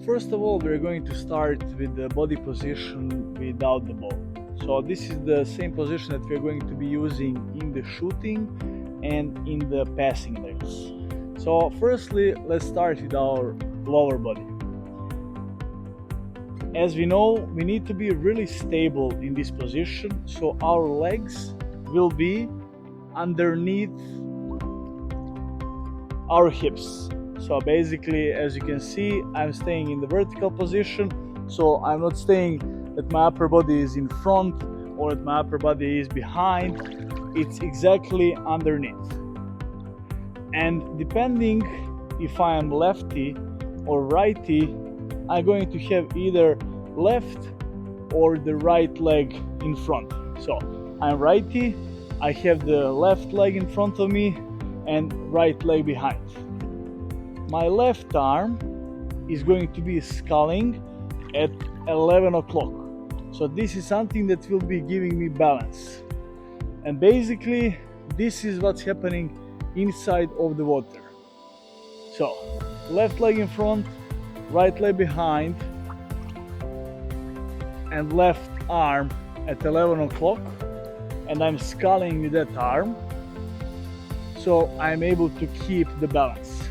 First of all, we're going to start with the body position without the ball. So this is the same position that we're going to be using in the shooting and in the passing drills. So firstly, let's start with our lower body. As we know, we need to be really stable in this position, so our legs will be underneath our hips. So basically, as you can see, I'm staying in the vertical position, so I'm not staying that my upper body is in front or that my upper body is behind. It's exactly underneath. And depending if I am lefty or righty, I'm going to have either left or the right leg in front. So I'm righty, I have the left leg in front of me and right leg behind. My left arm is going to be sculling at 11 o'clock. So this is something that will be giving me balance. And basically, this is what's happening inside of the water. So left leg in front, right leg behind, and left arm at 11 o'clock, and I'm sculling with that arm, so I'm able to keep the balance.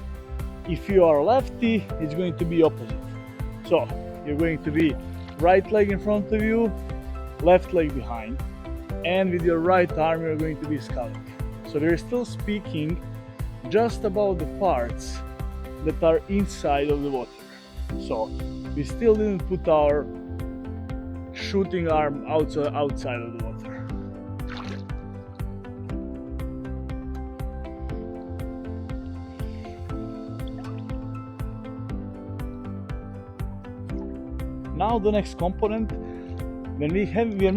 If you are lefty, it's going to be opposite. So you're going to be right leg in front of you, left leg behind, and with your right arm you're going to be sculling. So we're still speaking just about the parts that are inside of the water. So we still didn't put our shooting arm outside of the water. Now the next component, when we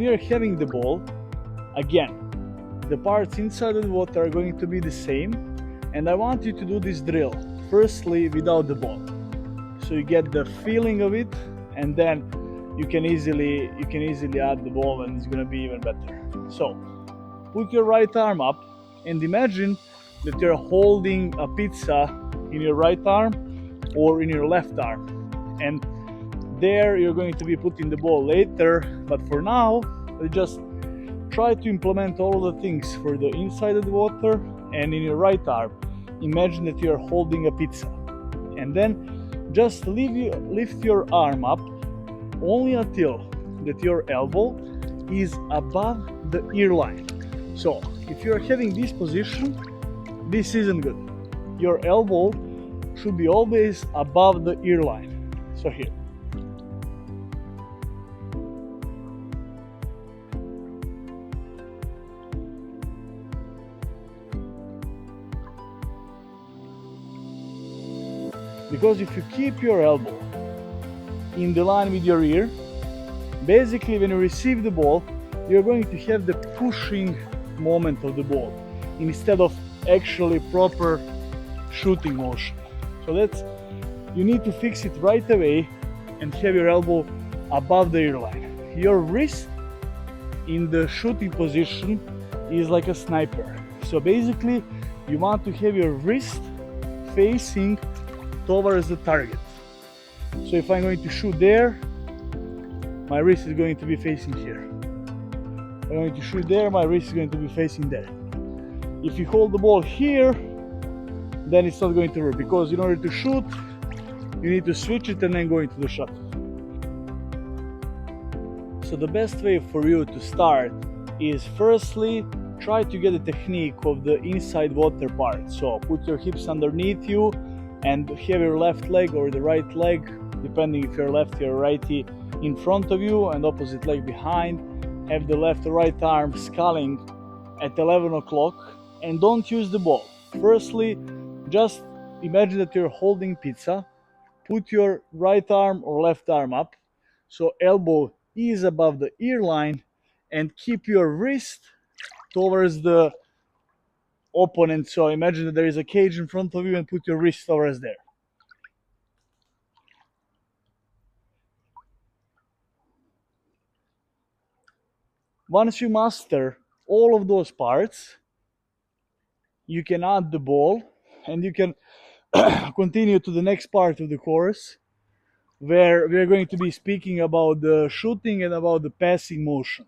are having the ball, again, the parts inside of the water are going to be the same, and I want you to do this drill firstly without the ball, so you get the feeling of it, and then you can easily add the ball, and it's going to be even better. So put your right arm up and imagine that you're holding a pizza in your right arm or in your left arm, and there you're going to be putting the ball later, but for now just try to implement all of the things for the inside of the water. And in your right arm, imagine that you're holding a pizza, and then just lift your arm up only until that your elbow is above the ear line. So if you're having this position, this isn't good. Your elbow should be always above the ear line. So here. Because if you keep your elbow in the line with your ear, basically when you receive the ball, you're going to have the pushing moment of the ball instead of actually proper shooting motion. So you need to fix it right away and have your elbow above the ear line. Your wrist in the shooting position is like a sniper. So basically you want to have your wrist facing towards the target. So if I'm going to shoot there, my wrist is going to be facing here. If I'm going to shoot there, my wrist is going to be facing there. If you hold the ball here, then it's not going to work, because in order to shoot, you need to switch it and then go into the shot. So the best way for you to start is firstly try to get the technique of the inside water part. So put your hips underneath you and have your left leg or the right leg, depending if you're lefty or righty, in front of you and opposite leg behind. Have the left or right arm sculling at 11 o'clock, and don't use the ball. Firstly, just imagine that you're holding pizza. Put your right arm or left arm up, so elbow is above the ear line, and keep your wrist towards the opponent. So imagine that there is a cage in front of you and put your wrist towards there. Once you master all of those parts, you can add the ball and you can continue to the next part of the course where we're going to be speaking about the shooting and about the passing motion.